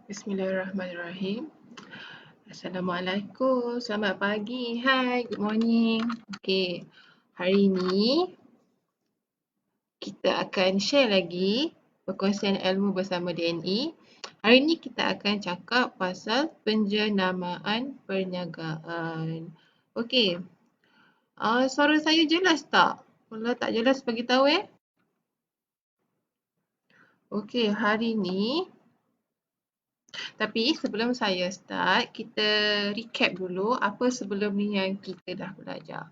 Bismillahirrahmanirrahim. Assalamualaikum, selamat pagi, hai, good morning. Okay, hari ini kita akan share lagi perkongsian ilmu bersama DNE. Hari ini kita akan cakap pasal penjenamaan perniagaan. Okay, suara saya jelas tak? Kalau tak jelas bagi tahu . Okay, hari ni tapi sebelum saya start, kita recap dulu apa sebelum ni yang kita dah belajar.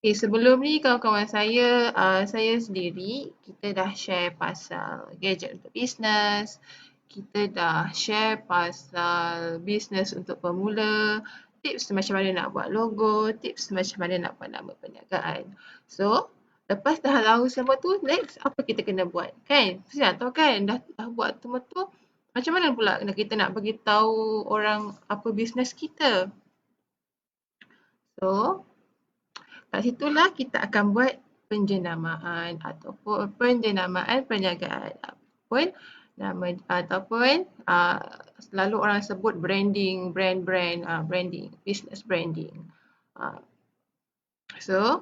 Okay, sebelum ni kawan-kawan saya sendiri, kita dah share pasal gadget untuk bisnes, kita dah share pasal bisnes untuk pemula, tips macam mana nak buat logo, tips macam mana nak buat nama perniagaan. So, lepas dah tahu semua tu, next apa kita kena buat, kan? Mesti nak tahu kan, dah buat semua tu, macam mana pula kita nak bagi tahu orang apa bisnes kita. So, kat situlah kita akan buat penjenamaan ataupun penjenamaan perniagaan ataupun nama ataupun selalu orang sebut branding, branding, business branding. So,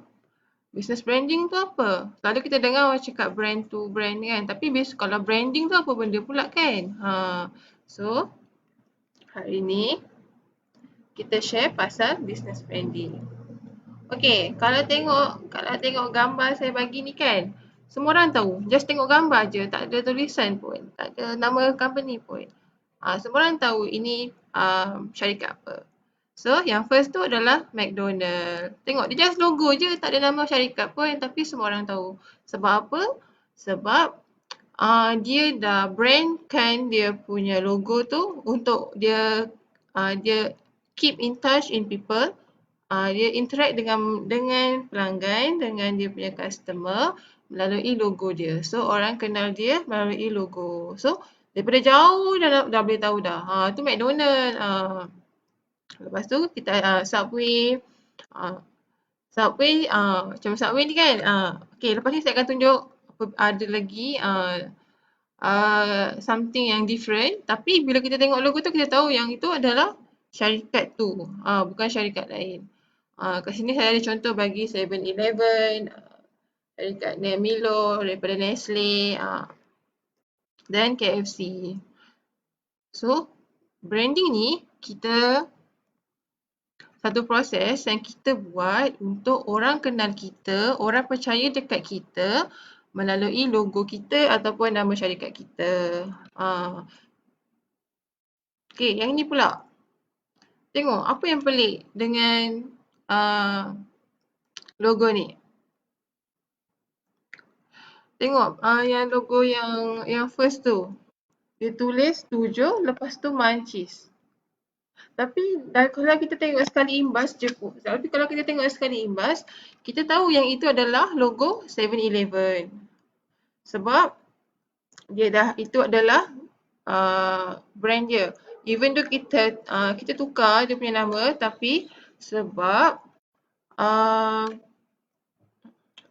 business branding tu apa? Selalu kita dengar orang cakap brand tu brand kan, tapi kalau branding tu apa benda pula kan? So, hari ni kita share pasal business branding. Okey, kalau tengok gambar saya bagi ni kan, semua orang tahu. Just tengok gambar je, tak ada tulisan pun, tak ada nama company pun. Semua orang tahu ini syarikat apa. So, yang first tu adalah McDonald. Tengok, dia just logo je, tak ada nama syarikat pun, tapi semua orang tahu. Sebab apa? Sebab dia dah brandkan dia punya logo tu untuk dia keep in touch in people. Dia interact dengan pelanggan, dengan dia punya customer melalui logo dia. So, orang kenal dia melalui logo. So, daripada jauh dah boleh tahu dah. Tu McDonald. Lepas tu kita Subway. Subway, macam Subway ni kan. Okay, lepas ni saya akan tunjuk ada lagi something yang different. Tapi bila kita tengok logo tu, kita tahu yang itu adalah syarikat tu. Bukan syarikat lain. Kat sini saya ada contoh bagi 7-Eleven, syarikat Milo, daripada Nestle, dan KFC. So, branding ni kita satu proses yang kita buat untuk orang kenal kita, orang percaya dekat kita melalui logo kita ataupun nama syarikat kita. Okay, yang ni pula. Tengok apa yang pelik dengan logo ni. Tengok yang logo yang first tu. Dia tulis 7, lepas tu Munchies. Tapi kalau kita tengok sekali imbas je pun. Tapi kalau kita tengok sekali imbas, kita tahu yang itu adalah logo 7-Eleven. Sebab itu adalah brand dia. Even though kita tukar dia punya nama, tapi sebab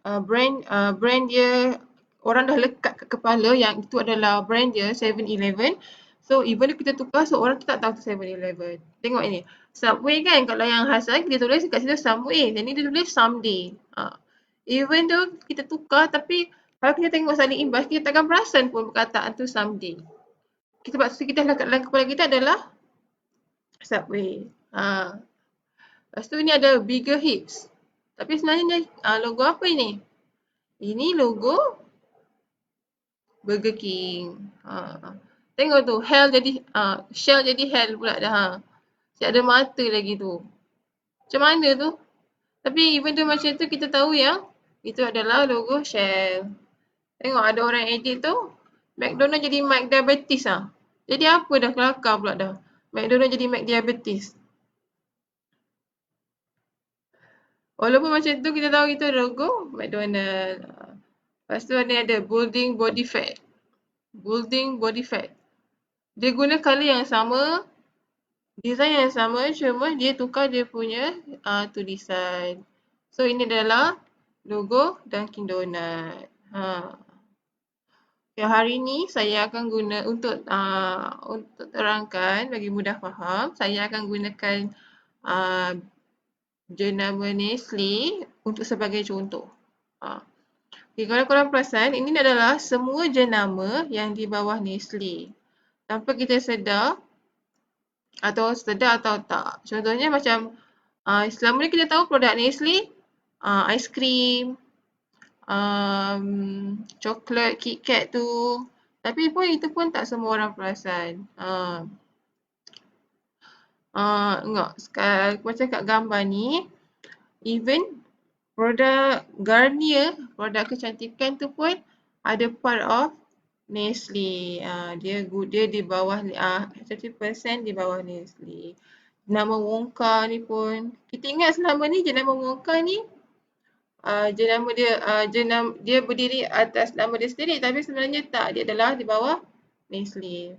brand dia orang dah lekat ke kepala yang itu adalah brand dia 7-Eleven. So even if kita tukar, so orang tu tak tahu tu 7-Eleven. Tengok ini. Subway kan, kalau yang Hasan kita tulis kat situ Subway. Dan ni dia tulis Someday. Even though kita tukar, tapi kalau kita tengok saling imbas, kita takkan perasan pun perkataan tu Someday. Sebab kita lekat dalam kepala kita adalah Subway. Lepas tu ni ada Bigger Hips. Tapi sebenarnya logo apa ini? Ini logo Burger King. Tengok tu, Shell jadi Hell pula dah. Siap ada mata lagi tu. Macam mana tu? Tapi even tu macam tu, kita tahu yang itu adalah logo Shell. Tengok ada orang edit tu, McDonald jadi Mac Diabetes . Jadi apa dah, kelakar pula dah. McDonald jadi Mac Diabetes. Walaupun macam tu, kita tahu itu logo McDonald. Lepas tu ada Building Body Fat. Building Body Fat. Dia guna colour yang sama, design yang sama, cuma dia tukar dia punya tulisan. So, ini adalah logo Dunkin Donut. Okay, hari ni saya akan guna untuk terangkan bagi mudah faham, saya akan gunakan uh, jenama Nestle untuk sebagai contoh. Okay, kalau korang perasan, ini adalah semua jenama yang di bawah Nestle. Tanpa kita sedar atau tak. Contohnya macam selama ni kita tahu produk Nestle, aiskrim, coklat, KitKat tu. Tapi pun itu pun tak semua orang perasan. Tengok, macam kat gambar ni, even produk Garnier, produk kecantikan tu pun ada part of Nestle. Dia di bawah 30% di bawah Nestle. Nama Wonka ni pun, kita ingat selama ni jenama Wonka ni dia berdiri atas nama dia sendiri, tapi sebenarnya tak, dia adalah di bawah Nestle.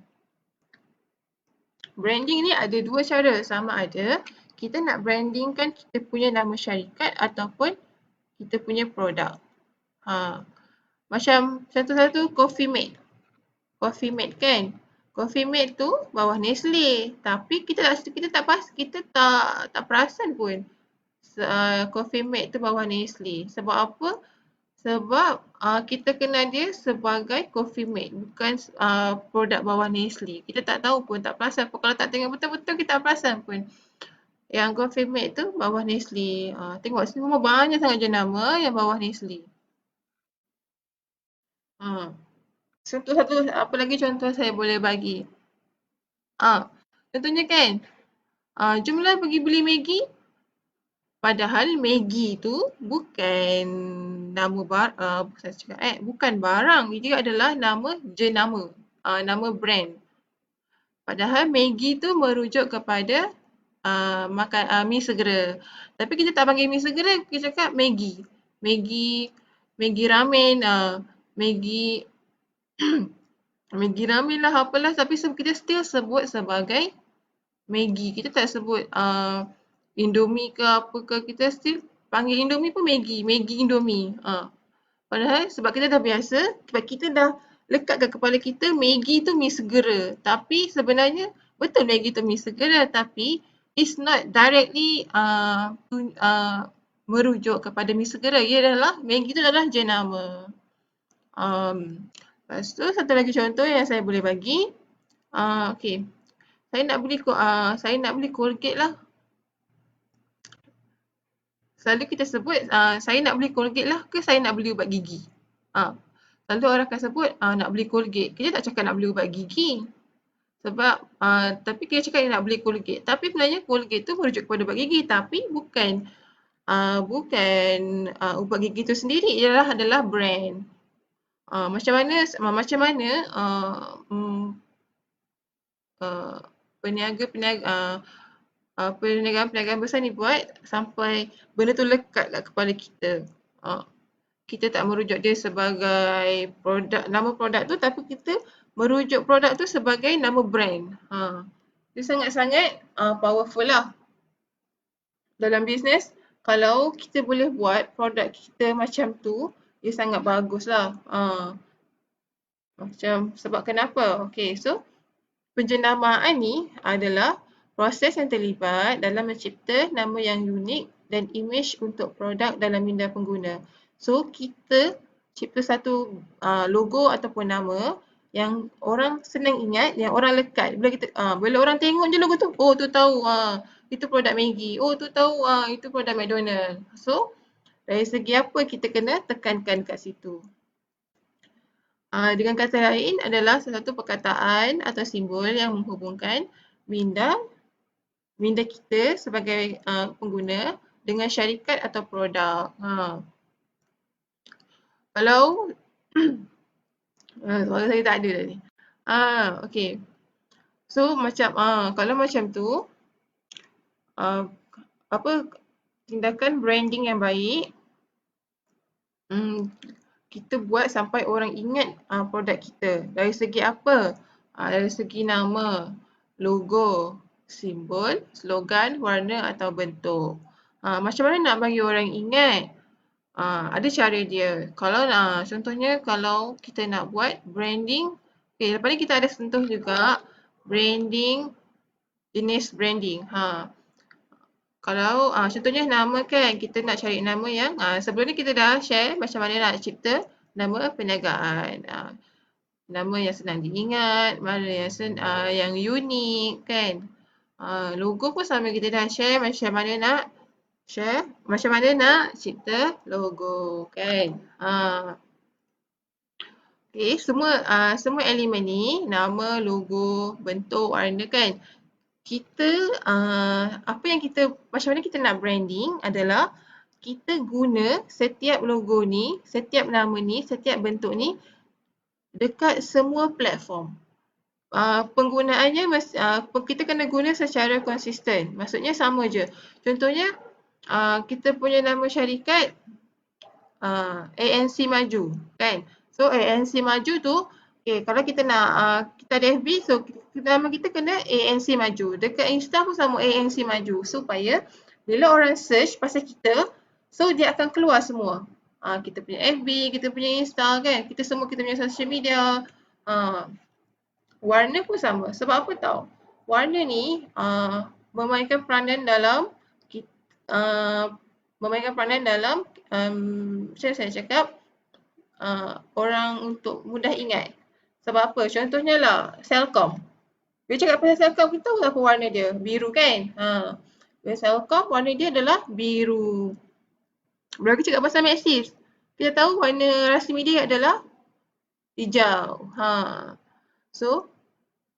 Branding ni ada dua cara, sama ada kita nak brandingkan kita punya nama syarikat ataupun kita punya produk. Macam contoh satu Coffee Mate. Coffee Mate kan? Coffee Mate tu bawah Nestle, tapi kita tak perasan pun Coffee Mate tu bawah Nestle. Sebab apa? Sebab kita kenal dia sebagai Coffee Mate, bukan produk bawah Nestle. Kita tak tahu pun, tak perasan pun. Kalau tak tengok betul-betul, kita tak perasan pun. Yang Coffee Mate tu bawah Nestle. Tengok semua banyak sangat jenama yang bawah Nestle. Contoh satu, apa lagi contoh saya boleh bagi? Contohnya kan, jomlah pergi beli Maggi. Padahal Maggi tu bukan bukan barang. Dia adalah nama jenama, nama brand. Padahal Maggi tu merujuk kepada mi segera. Tapi kita tak panggil mi segera, kita cakap Maggi. Maggi ramen, Maggi Maggi ramen lah, apalah. Tapi kita still sebut sebagai Maggi. Kita tak sebut Indomie ke apa ke, kita still panggil Indomie pun Maggi. Maggi Indomie. Padahal sebab kita dah biasa, sebab kita dah lekat ke kepala kita Maggi tu mi segera. Tapi sebenarnya betul Maggi tu mi segera, tapi it's not directly merujuk kepada mi segera. Ia adalah, Maggi tu adalah jenama. Lepas tu satu lagi contoh yang saya boleh bagi. Okay. Saya nak beli Colgate lah. Selalu kita sebut, saya nak beli Colgate lah ke saya nak beli ubat gigi. Selalu orang akan sebut nak beli Colgate. Kita tak cakap nak beli ubat gigi. Sebab, tapi kita cakap nak beli Colgate. Tapi sebenarnya Colgate tu merujuk kepada ubat gigi. Tapi bukan ubat gigi tu sendiri. Ia adalah brand. Macam mana perniagaan besar ni buat sampai benda tu lekat kat kepala kita. Kita tak merujuk dia sebagai nama produk tu, tapi kita merujuk produk tu sebagai nama brand. Dia sangat-sangat powerful lah. Dalam bisnes, kalau kita boleh buat produk kita macam tu, dia sangat bagus lah. Sebab kenapa? Okay, so penjenamaan ni adalah proses yang terlibat dalam mencipta nama yang unik dan imej untuk produk dalam minda pengguna. So, kita cipta satu logo ataupun nama yang orang senang ingat, yang orang lekat. Bila orang tengok je logo tu, oh tu tahu itu produk Maggi. Oh tu tahu itu produk McDonald. So, dari segi apa kita kena tekankan kat situ. Dengan kata lain adalah satu perkataan atau simbol yang menghubungkan minda kita sebagai pengguna dengan syarikat atau produk. Kalau soalan saya tak ada tadi. Okay. So kalau macam tu, tindakan branding yang baik, kita buat sampai orang ingat produk kita. Dari segi apa? Dari segi nama, logo, simbol, slogan, warna atau bentuk. Macam mana nak bagi orang ingat? Ada cara dia. Kalau contohnya kalau kita nak buat branding, lepas ni kita ada sentuh juga branding, jenis branding. Kalau contohnya nama kan, kita nak cari nama yang sebelum ni kita dah share macam mana nak cipta nama perniagaan. Nama yang senang diingat, mana yang unik kan. Logo pun sama, kita dah share macam mana nak cipta logo kan. Okay, semua elemen ni, nama, logo, bentuk, warna kan. Macam mana kita nak branding adalah kita guna setiap logo ni, setiap nama ni, setiap bentuk ni dekat semua platform. Penggunaannya kita kena guna secara konsisten. Maksudnya sama je. Contohnya kita punya nama syarikat ANC Maju kan. So ANC Maju tu kalau kita nak kita ada FB, so nama kita kena ANC Maju. Dekat Insta pun sama ANC Maju supaya bila orang search pasal kita, so dia akan keluar semua. Kita punya FB, kita punya Insta kan. Kita punya social media. Warna pun sama. Sebab apa tau? Warna ni memainkan peranan dalam macam saya cakap, orang untuk mudah ingat. Sebab apa? Contohnya lah, Celcom. Bila cakap pasal Celcom, kita tahu apa warna dia? Biru kan? Bila Celcom, warna dia adalah biru. Bila kita cakap pasal Maxis, kita tahu warna rasmi dia adalah hijau. So,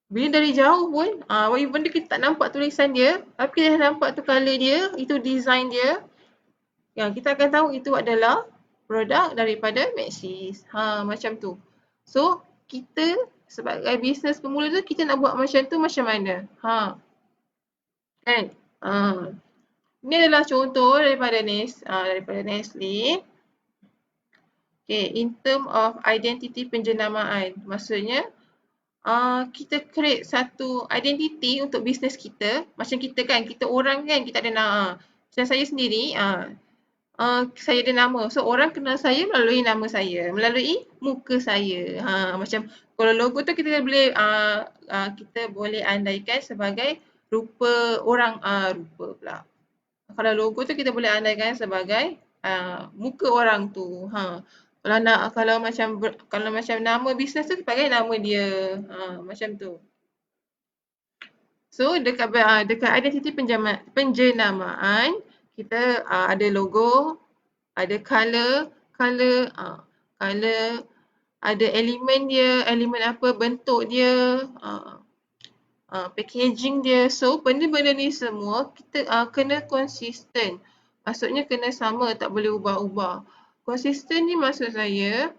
bila dari jauh pun, even kita tak nampak tulisan dia, tapi kita dah nampak tu colour dia, itu design dia, kita akan tahu itu adalah produk daripada Maxis. Macam tu. So, kita sebagai bisnes pemula tu, kita nak buat macam tu macam mana? Kan? Ini adalah contoh daripada Nestle. Okay, in term of identity penjenamaan. Maksudnya, kita create satu identity untuk bisnes kita. Macam kita kan, kita orang kan, kita ada nama. Macam saya sendiri, saya ada nama. So, orang kenal saya melalui nama saya, melalui muka saya. Macam kalau logo tu kita boleh andaikan sebagai rupa orang, rupa pula. Kalau logo tu kita boleh andaikan sebagai muka orang tu. Kalau macam nama bisnes tu sebagai nama dia. Macam tu. So dekat identiti penjenamaan, kita ada logo, ada color, ada elemen dia, elemen apa, bentuk dia, packaging dia. So benda-benda ni semua kita kena konsisten. Maksudnya kena sama, tak boleh ubah-ubah. Konsisten ni maksud saya,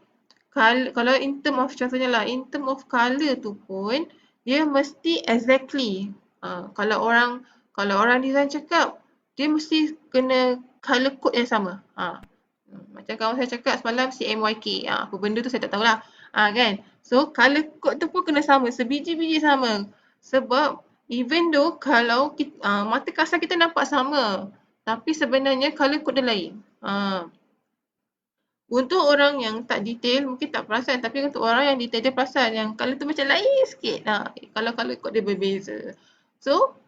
kalau in term of colour tu pun, dia mesti exactly. Kalau orang design cakap, dia mesti kena colour code yang sama. Macam kawan saya cakap semalam CMYK. Apa benda tu saya tak tahulah. Kan? So colour code tu pun kena sama. Sebiji-biji sama. Sebab even though kalau mata kasar kita nampak sama, tapi sebenarnya colour code dia lain. Untuk orang yang tak detail mungkin tak perasan, tapi untuk orang yang detail dia perasan yang colour tu macam lain sikit. Kalau colour code dia berbeza. So,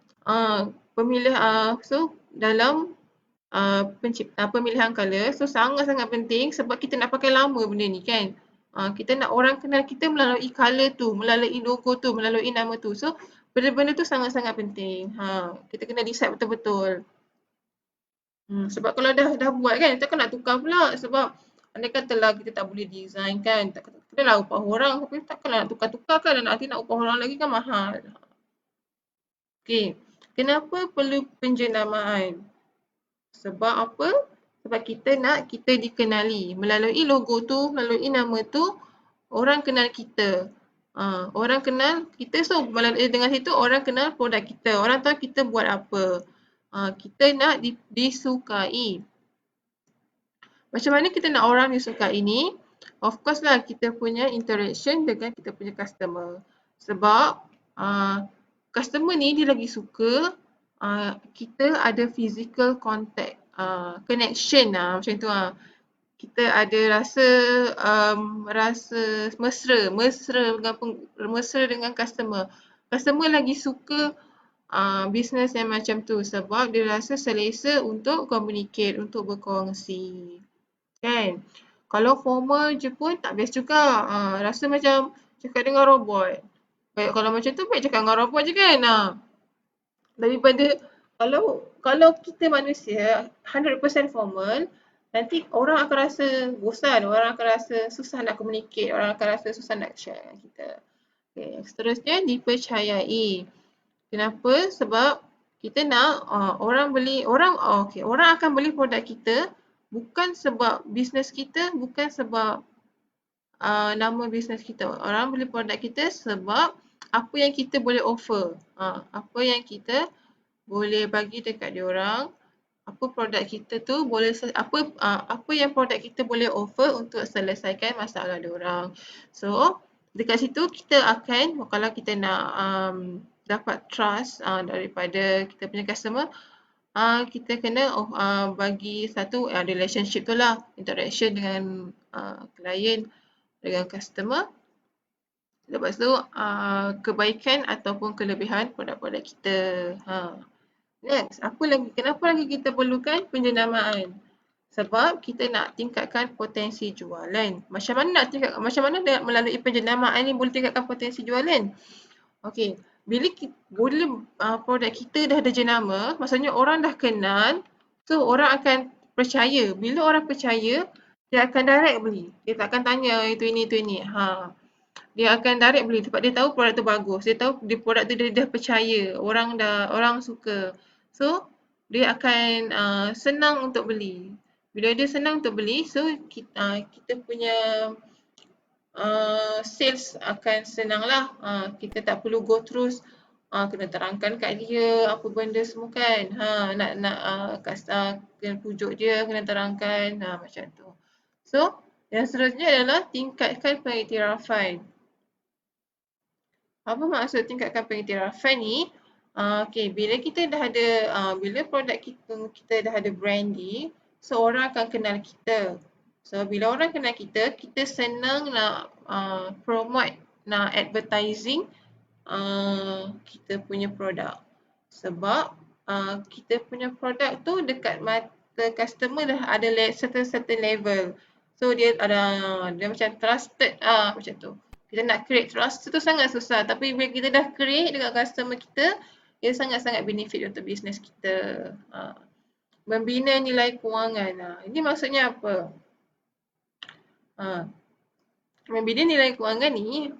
dalam pemilihan colour, so sangat-sangat penting sebab kita nak pakai lama benda ni kan. Kita nak orang kenal kita melalui colour tu, melalui logo tu, melalui nama tu. So, benda-benda tu sangat-sangat penting. Kita kena decide betul-betul. Sebab kalau dah buat kan, kita kan nak tukar pula sebab andai katalah kita tak boleh design kan, kita lah upah orang, tapi takkanlah nak tukar-tukar kan, nanti nak upah orang lagi kan mahal. Okay, kenapa perlu penjenamaan? Sebab apa? Sebab kita nak kita dikenali. Melalui logo tu, melalui nama tu, orang kenal kita. Orang kenal kita, so melalui dengan situ orang kenal produk kita. Orang tahu kita buat apa. Kita nak disukai. Macam mana kita nak orang disukai ni? Of course lah kita punya interaction dengan kita punya customer. Sebab customer ni dia lagi suka kita ada physical contact, connection macam tu . kita ada rasa rasa mesra dengan customer. Customer lagi suka bisnes yang macam tu sebab dia rasa selesa untuk communicate, untuk berkongsi. Kan? Kalau formal je pun tak best juga. Rasa macam cakap dengan robot. Baik, kalau macam tu baik cakap dengan robot je kan. Daripada kalau kita manusia 100% formal, nanti orang akan rasa bosan, orang akan rasa susah nak communicate, orang akan rasa susah nak share dengan kita. Okay, seterusnya dipercayai. Kenapa? Sebab kita nak orang akan beli produk kita bukan sebab bisnes kita, bukan sebab nama bisnes kita. Orang beli produk kita sebab apa yang kita boleh offer. Apa yang kita boleh bagi dekat diorang, apa produk kita tu boleh apa yang produk kita boleh offer untuk selesaikan masalah diorang. So, dekat situ kita akan, kalau kita nak dapat trust daripada kita punya customer, kita kena bagi satu relationship tu lah, interaction dengan klien, dengan customer. Lepas tu kebaikan ataupun kelebihan produk-produk kita. Next, kenapa lagi kita perlukan penjenamaan? Sebab kita nak tingkatkan potensi jualan. Macam mana melalui penjenamaan ni boleh tingkatkan potensi jualan? Okey, bila produk kita dah ada jenama, maksudnya orang dah kenal, so orang akan percaya. Bila orang percaya, dia akan direct beli. Dia tak akan tanya itu ini. Dia akan direct beli sebab dia tahu produk tu bagus. Dia tahu produk tu dia dah percaya. Orang suka. So, dia akan senang untuk beli. Bila dia senang untuk beli, so kita punya sales akan senang lah. Kita tak perlu go through kena terangkan kat dia apa benda semua kan. Kena pujuk dia, kena terangkan macam tu. So, yang seterusnya adalah tingkatkan pengiktirafan. Apa maksud tingkatkan pengiktirafan ni? Okay, bila kita dah ada, bila produk kita dah ada branding, so orang akan kenal kita. So bila orang kenal kita, kita senang nak promote, nak advertising kita punya produk. Sebab kita punya produk tu dekat mata customer dah ada certain level. So dia macam trusted macam tu. Kita nak create trust tu sangat susah. Tapi bila kita dah create dekat customer kita, dia sangat-sangat benefit untuk bisnes kita. Membina nilai kewangan. Ini maksudnya apa? Membina nilai kewangan ni,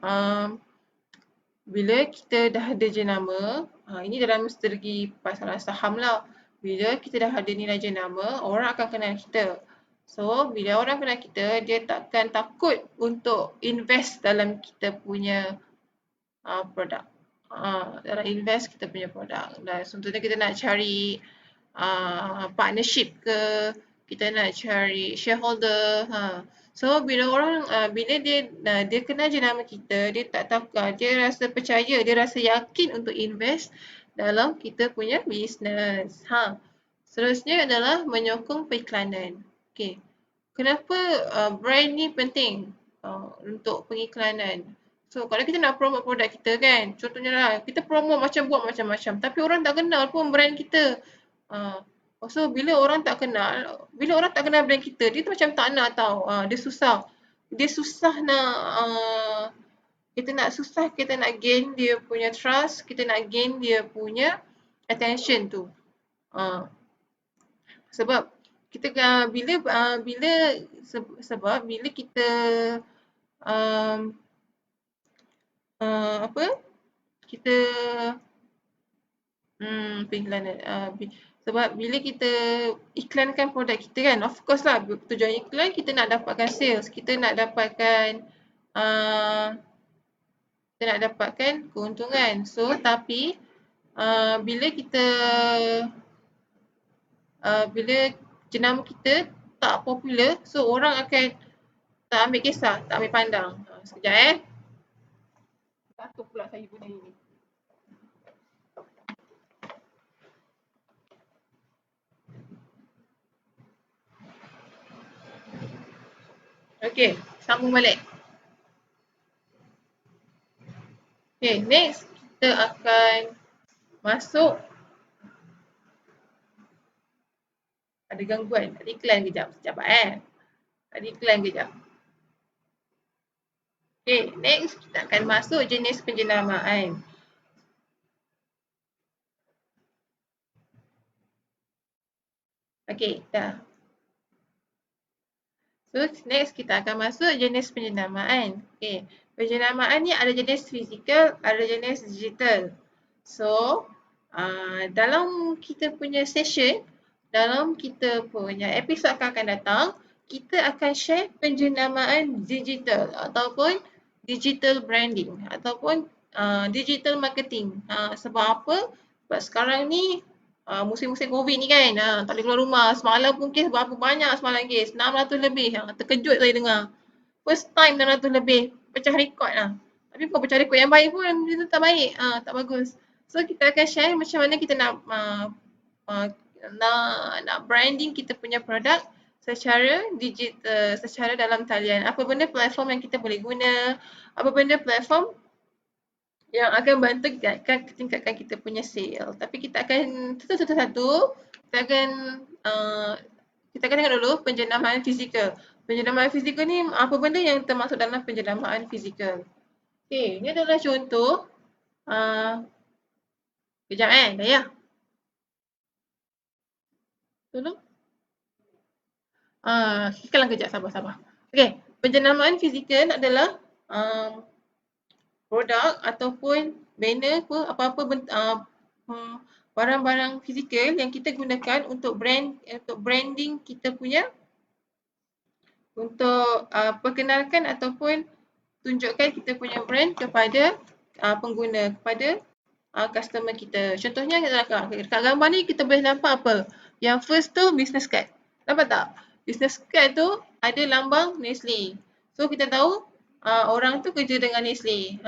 bila kita dah ada jenama, ini dalam strategi pasaran saham lah. Bila kita dah ada nilai jenama, orang akan kenal kita. So, bila orang kenal kita, dia takkan takut untuk invest dalam kita punya produk. Dalam invest kita punya produk. Dan contohnya kita nak cari partnership ke, kita nak cari shareholder. So bila dia kenal jenama kita, dia tak takut, dia rasa percaya, dia rasa yakin untuk invest dalam kita punya bisnes. Seterusnya adalah menyokong periklanan. Okay. Kenapa brand ni penting untuk pengiklanan? So kalau kita nak promote produk kita kan, contohnya lah, kita promote buat macam-macam, tapi orang tak kenal pun brand kita. So bila orang tak kenal brand kita, dia tu macam tak nak tahu. Dia susah nak kita nak gain dia punya trust, kita nak gain dia punya attention tu. Sebab kita bila kita kita pengiklanan. Sebab bila kita iklankan produk kita kan, of course lah tujuan iklan kita nak dapatkan sales, kita nak dapatkan keuntungan. So tapi bila jenama kita tak popular, so orang akan tak ambil kisah, tak ambil pandang. Sekejap Batuk pula saya benda ini. Okey, sambung balik. Okey, next kita akan masuk. Ada gangguan, ada iklan kejap. Sekejap Ada iklan kejap. Okey, next kita akan masuk jenis penjenamaan. Okey, dah. So, next kita akan masuk jenis penjenamaan. Okey, penjenamaan ni ada jenis fizikal, ada jenis digital. So, dalam kita punya session, dalam kita punya episod akan datang, kita akan share penjenamaan digital ataupun digital branding ataupun digital marketing. Sebab apa? Sebab sekarang ni musim-musim COVID ni kan, tak boleh keluar rumah. Semalam pun kes berapa banyak semalam kes? 600 lebih. Terkejut saya dengar. First time 600 lebih. Pecah rekod lah. Tapi bukan pecah rekod yang baik pun, itu tak baik. Tak bagus. So kita akan share macam mana kita nak branding kita punya produk secara digital, secara dalam talian. Apa benda platform yang kita boleh guna, apa benda platform yang akan bantu tingkatkan kita punya sale. Tapi kita akan satu-satu, kita akan tengok dulu penjenamaan fizikal. Penjenamaan fizikal ni apa benda yang termasuk dalam penjenamaan fizikal. Okay, ini adalah contoh. Kejap dah ya. Tolong. Sekarang kejap, sabar. Okay, penjenamaan fizikal adalah produk ataupun banner apa-apa barang-barang fizikal yang kita gunakan untuk branding kita punya, untuk perkenalkan ataupun tunjukkan kita punya brand kepada pengguna, kepada customer kita. Contohnya kat gambar ni kita boleh nampak apa? Yang first tu business card. Nampak tak? Business card tu ada lambang Nestle. So kita tahu orang tu kerja dengan Nestle.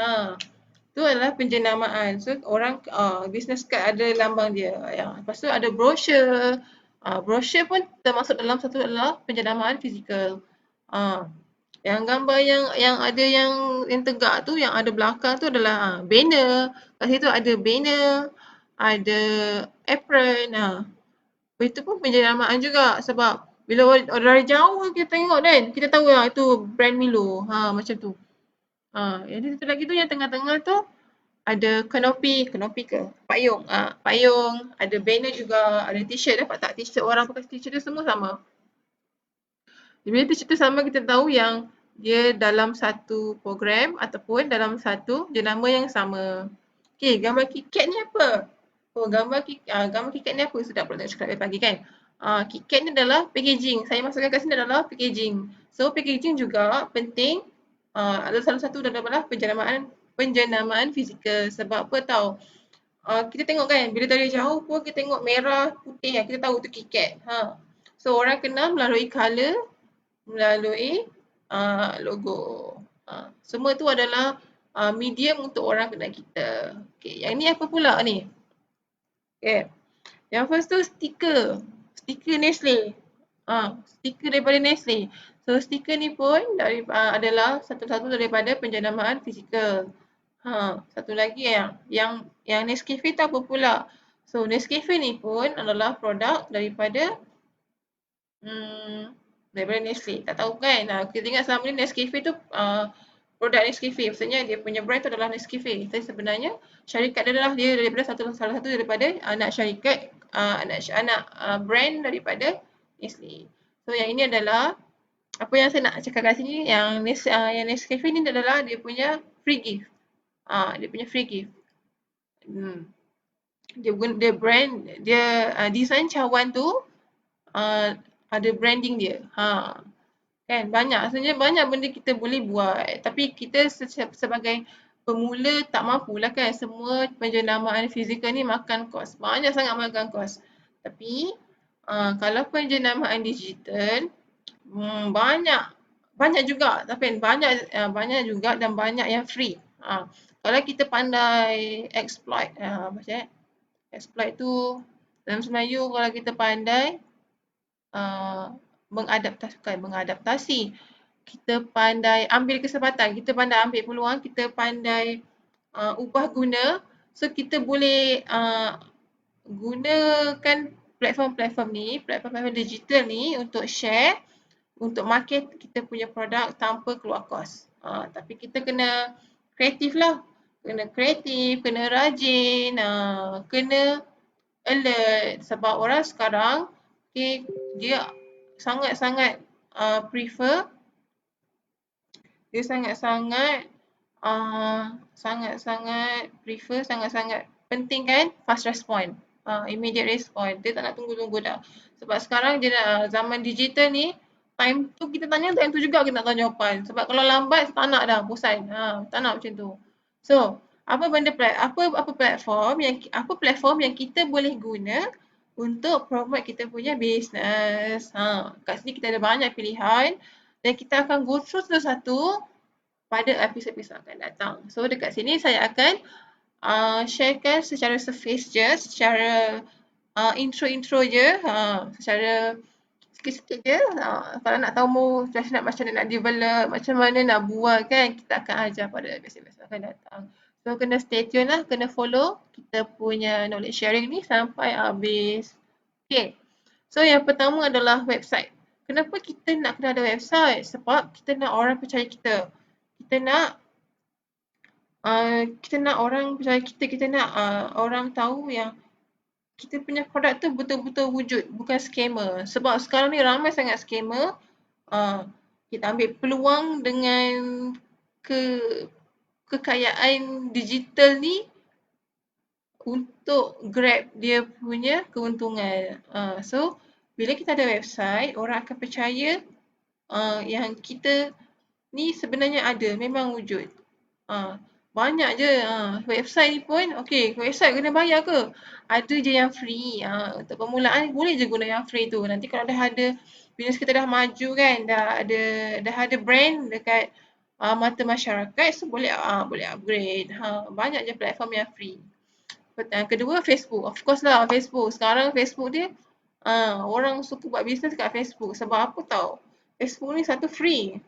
Tu adalah penjenamaan. So orang business card ada lambang dia. Lepas tu ada brochure. Brochure pun termasuk dalam satu adalah penjenamaan fizikal. Yang gambar yang ada yang tegak tu, yang ada belakang tu adalah banner. Kat situ ada banner, ada apron. Itu pun penjenamaan juga sebab bila dari jauh kita tengok kan, kita tahu lah itu brand Milo. Macam tu. Yang satu lagi tu yang tengah-tengah tu ada kanopi ke? Payung. Payung, ada banner juga, ada t-shirt. Dapat tak t-shirt orang pakai t-shirt tu semua sama. Bila t-shirt tu sama, kita tahu yang dia dalam satu program ataupun dalam satu jenama yang sama. Okey, gambar KitKat ni apa? Gambar KitKat ni apa? Sedap pula tengok cakap pagi kan? KitKat ni adalah packaging. Saya masukkan kat sini adalah packaging. So, packaging juga penting. Ada salah satu adalah penjenamaan fizikal. Sebab apa tahu? Kita tengok kan, bila dari jauh pun kita tengok merah, putih, kita tahu tu KitKat. So, orang kenal melalui colour, melalui logo. Semua tu adalah medium untuk orang kenal kita. Okay, yang ni apa pula ni? Okay. Yang first tu stiker. Stiker Nestle. Stiker daripada Nestle. So stiker ni pun adalah satu-satu daripada penjenamaan fizikal. Satu lagi yang Nescafe tu apa pula? So Nescafe ni pun adalah produk daripada daripada Nestle. Tak tahu kan? Kita ingat selama ni Nescafe tu produk Nescafe. Maksudnya dia punya brand tu adalah Nescafe. Tapi sebenarnya syarikat dia adalah dia daripada salah satu daripada anak syarikat, anak brand daripada Nestle. So yang ini adalah apa yang saya nak cakap kat sini, yang Nescafe ni adalah dia punya free gift. Dia punya free gift. Dia brand, dia design cawan tu ada branding dia. Kan banyak, sebenarnya banyak benda kita boleh buat. Tapi kita sebagai pemula tak mampulah kan. Semua penjenamaan fizikal ni makan kos. Banyak sangat makan kos. Tapi kalau penjenamaan digital, banyak juga. Tapi banyak juga dan banyak yang free. Kalau kita pandai exploit, exploit tu dalam Melayu, kalau kita pandai mengadaptasi kita pandai ambil kesempatan, kita pandai ambil peluang, kita pandai ubah guna. So kita boleh gunakan platform-platform ni, platform-platform digital ni untuk share, untuk market kita punya produk tanpa keluar kos. Tapi kita kena kreatif lah. Kena kreatif, kena rajin, kena alert sebab orang sekarang okay, dia sangat-sangat prefer, dia sangat-sangat sangat-sangat prefer, sangat-sangat penting kan fast respond, immediate respond. Dia tak nak tunggu-tunggu dah. Sebab sekarang dia zaman digital ni, time tu kita tanya, time tu juga kita nak tahu jawapan. Sebab kalau lambat tak nak dah, bosan. Tak nak macam tu. So, apa platform yang kita boleh guna untuk promote kita punya business. Kat sini kita ada banyak pilihan dan kita akan go through satu-satu pada episod-episod akan datang. So dekat sini saya akan sharekan secara surface je, secara intro-intro je, secara sikit-sikit je. Kalau nak tahu macam mana nak develop, macam mana nak buat kan, kita akan ajar pada episod-episod akan datang. So kena stay tune lah, kena follow kita punya knowledge sharing ni sampai habis. Okay. So yang pertama adalah website. Kenapa kita nak kena ada website? Sebab kita nak orang percaya kita. Kita nak orang percaya kita, kita nak orang tahu yang kita punya produk tu betul-betul wujud, bukan scammer. Sebab sekarang ni ramai sangat scammer. Kita ambil peluang dengan kekayaan digital ni untuk grab dia punya keuntungan. So, bila kita ada website, orang akan percaya yang kita ni sebenarnya ada, memang wujud. Banyak je website ni pun, okay, website kena bayar ke? Ada je yang free. Untuk permulaan boleh je guna yang free tu. Nanti kalau dah ada, bisnes kita dah maju kan, dah ada brand dekat mata masyarakat, so boleh upgrade. Banyak je platform yang free. Kedua, Facebook. Of course lah, Facebook. Sekarang Facebook dia, orang suka buat bisnes kat Facebook. Sebab apa tau? Facebook ni satu free.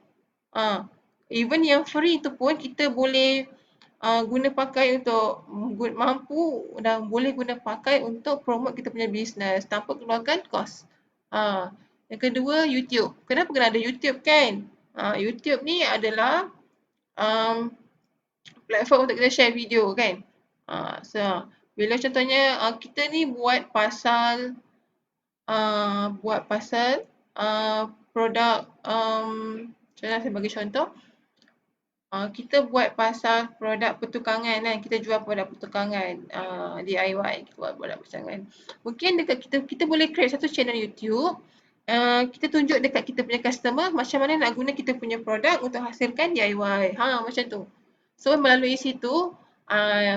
Even yang free tu pun kita boleh guna pakai untuk mampu dan boleh guna pakai untuk promote kita punya business tanpa keluarkan kos. Yang kedua, YouTube. Kenapa kena ada YouTube kan? YouTube ni adalah platform untuk kita share video kan. So, bila contohnya kita ni buat pasal produk, macam mana saya bagi contoh, kita buat pasal produk pertukangan kan, kita jual produk pertukangan, DIY, kita buat produk pertukangan. Mungkin dekat kita boleh create satu channel YouTube, kita tunjuk dekat kita punya customer macam mana nak guna kita punya produk untuk hasilkan DIY. Macam tu. So melalui situ,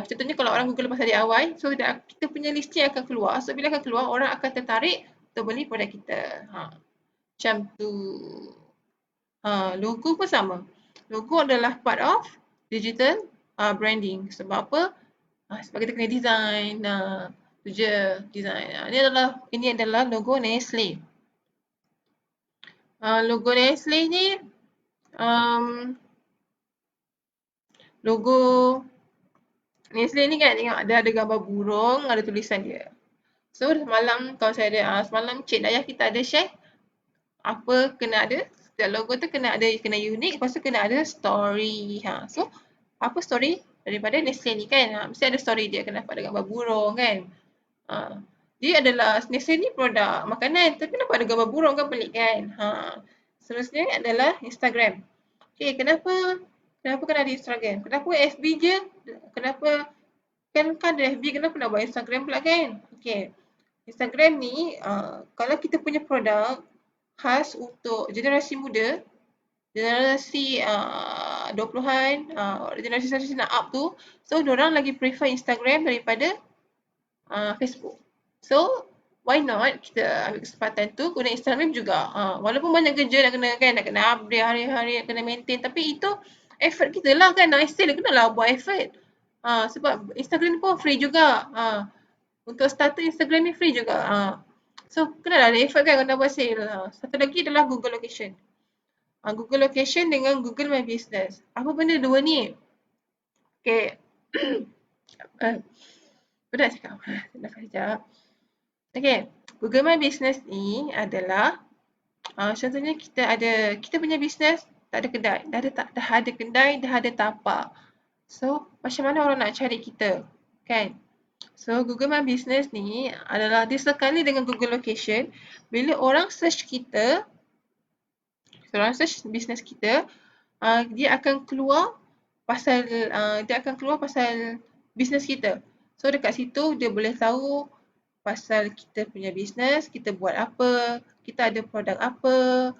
contohnya kalau orang Google pasal DIY, so kita punya listing akan keluar. So bila akan keluar, orang akan tertarik untuk beli produk kita. Macam tu. Logo pun sama. Logo adalah part of digital branding. Sebab apa? Sebab kita kena design. Tu je design. Ini adalah logo Nestle. Logo Nestle ni logo Nestle ni kan tengok ada gambar burung, ada tulisan dia. So semalam kalau saya ada semalam Cik Dayah kita ada share apa kena ada. Setiap logo tu kena unik, lepas tu kena ada story. So, apa story daripada Nestle ni kan? Mesti ada story dia, kenapa ada gambar burung kan? Dia adalah, Nestle ni produk makanan, tapi kenapa ada gambar burung kan, pelik kan? Seterusnya adalah Instagram. Okay, kenapa kena ada Instagram? Kenapa FB je? Kenapa, kan ada FB, kenapa nak buat Instagram pula kan? Okay, Instagram ni, kalau kita punya produk, khas untuk generasi muda, generasi 20-an, generasi nak up tu, so diorang lagi prefer Instagram daripada Facebook. So, why not kita ambil kesempatan tu guna Instagram juga. Walaupun banyak kerja nak kena update hari-hari, nak kena maintain, tapi itu effort kita lah kan, still kena lah buat effort. Sebab Instagram pun free juga. Untuk starter Instagram ni free juga. So, kena lah ada effort kan kalau nak buat sale. Satu lagi adalah Google Location. Google Location dengan Google My Business. Apa benda dua ni? Okay. Berat cakap. Nafas sekejap. Okay. Google My Business ni adalah contohnya kita punya business tak ada kedai. Dah ada kedai, dah ada tapak. So, macam mana orang nak cari kita? Kan? So, Google My Business ni adalah disekali dengan Google Location. Bila orang search kita, orang search business kita, dia akan keluar pasal business kita. So, dekat situ dia boleh tahu pasal kita punya business, kita buat apa, kita ada produk apa,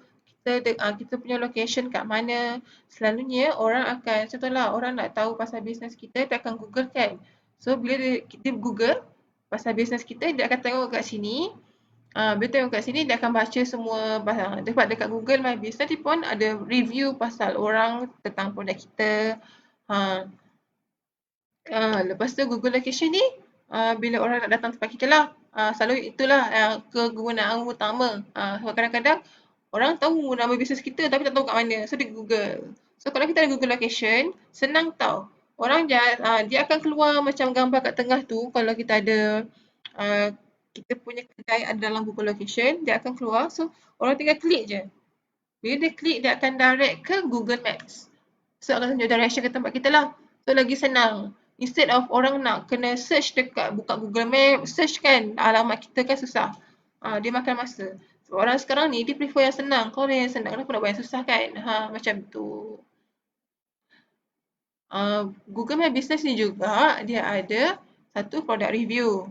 kita punya location kat mana. Selalunya orang akan, contohlah orang nak tahu pasal business kita, dia akan Google kan. So bila kita Google pasal business kita, dia akan tengok kat sini. Bila tengok kat sini, dia akan baca semua dekat Google My Business ni pun ada review pasal orang tentang produk kita. Lepas tu Google Location ni bila orang nak datang tempat kita lah. Selalu itulah kegunaan utama. Sebab kadang-kadang orang tahu nama bisnes kita tapi tak tahu kat mana. So dia Google. So kalau kita ada Google Location, senang tau. Orang dia akan keluar macam gambar kat tengah tu kalau kita ada kita punya kedai ada dalam Google Location, dia akan keluar. So orang tinggal klik je. Bila dia klik, dia akan direct ke Google Maps. So akan tunjuk direction ke tempat kita lah. So lagi senang. Instead of orang nak kena search buka Google Maps, search kan alamat kita kan susah. Dia makan masa. So, orang sekarang ni dia prefer yang senang. Kalau yang senang kenapa nak buat yang susah kan? Macam tu. Google My Business ni juga dia ada satu product review.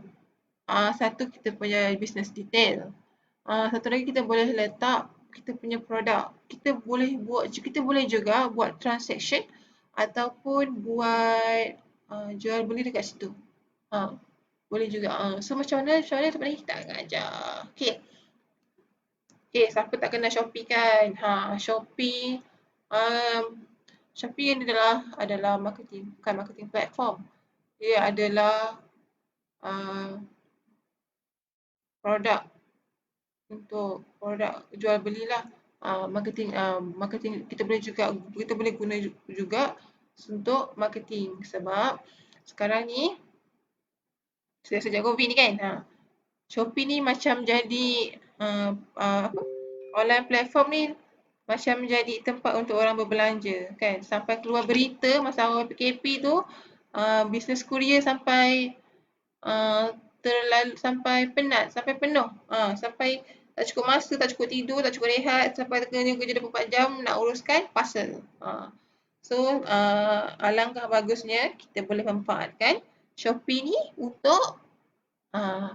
Satu kita punya business detail. Satu lagi kita boleh letak kita punya produk. Kita boleh juga buat transaction ataupun buat jual beli dekat situ. Boleh juga. So macam mana tempat ni kita akan ajar. Okay. Okay, siapa tak kenal Shopee kan? Shopee. Shopee ni adalah marketing, bukan marketing platform. Dia adalah produk untuk produk jual belilah. Marketing kita boleh guna juga untuk marketing sebab sekarang ni sejak Covid ni kan, Shopee ni macam jadi online platform ni macam jadi tempat untuk orang berbelanja kan. Sampai keluar berita masa awal PKP tu, business courier sampai sampai penat, sampai penuh. Sampai tak cukup masa, tak cukup tidur, tak cukup rehat, sampai kena kerja 24 jam nak uruskan parcel. So, alangkah bagusnya kita boleh manfaatkan Shopee ni untuk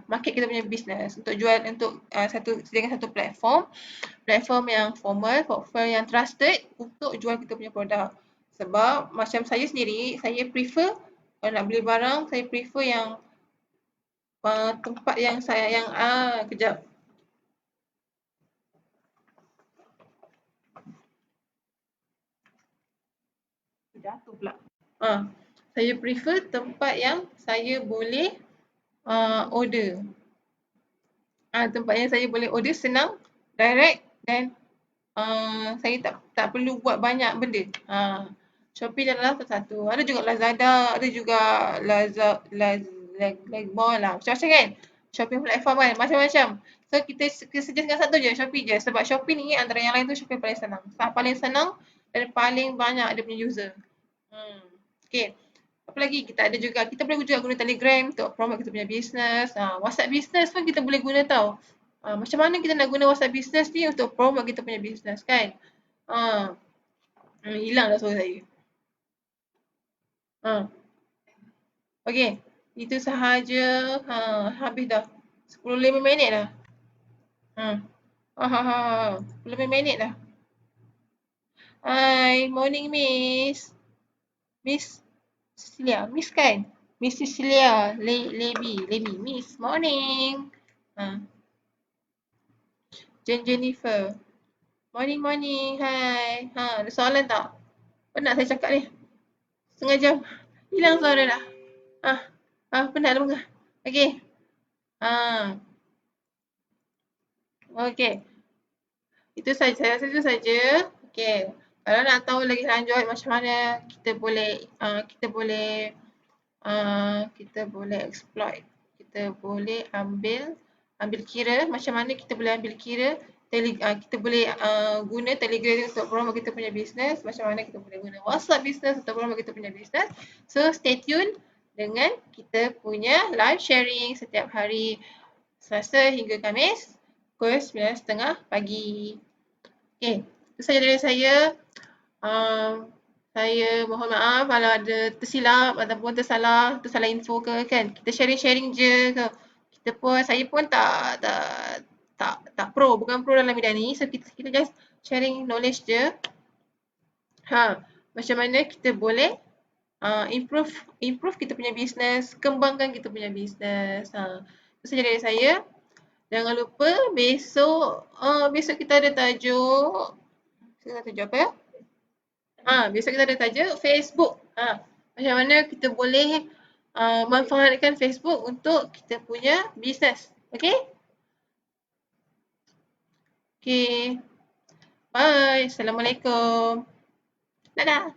market kita punya business, untuk jual, untuk sediakan satu platform yang formal, platform yang trusted untuk jual kita punya produk. Sebab macam saya sendiri, saya prefer kalau nak beli barang, saya prefer yang tempat yang kejap. Jatuh pula. Saya prefer tempat yang saya boleh order. Tempat yang saya boleh order senang, direct dan saya tak perlu buat banyak benda. Shopee adalah satu. Ada juga Lazada, ada juga Legmall lah. Macam-macam kan? Shopping platform kan? Macam-macam. So kita sediakan satu je, Shopee je. Sebab Shopee ni antara yang lain tu Shopee paling senang. Paling senang dan paling banyak dia punya user. Okay. Apa lagi? Kita boleh juga guna Telegram untuk promote kita punya business. WhatsApp business pun kita boleh guna tau. Macam mana kita nak guna WhatsApp business ni untuk promote kita punya business kan? Hilang dah suara saya. Okay. Itu sahaja. Habis dah. 15 minit dah. 15 minit dah. Hi, morning Miss. Miss Cecilia, Miss kan? Miss Cecilia, Lebi, Miss, morning. Jennifer. Morning, hi. Ada soalan tak? Penat saya cakap ni. Setengah jam. Hilang suara dah. Penat dah muka. Okay. Okay. Itu saja. Okay. Kalau nak tahu lagi lanjut macam mana kita boleh exploit. Kita boleh ambil kira macam mana kita boleh ambil kira kita boleh guna Telegram untuk promote kita punya business, macam mana kita boleh guna WhatsApp business untuk promote kita punya business. So stay tune dengan kita punya live sharing setiap hari Selasa hingga Khamis pukul 9.30 pagi. Okay, itu saja dari saya. Saya mohon maaf kalau ada tersilap ataupun tersalah info ke kan. Kita sharing-sharing je ke. Saya pun tak pro, bukan pro dalam bidang ni. So kita just sharing knowledge je. Macam mana kita boleh improve kita punya business, kembangkan kita punya business. Itu saja dari saya. Jangan lupa besok kita ada tajuk. Kita ada tajuk apa ya? Besok kita ada tajuk Facebook. Macam mana kita boleh manfaatkan Facebook untuk kita punya business. Okay? Okay. Bye. Assalamualaikum. Dadah.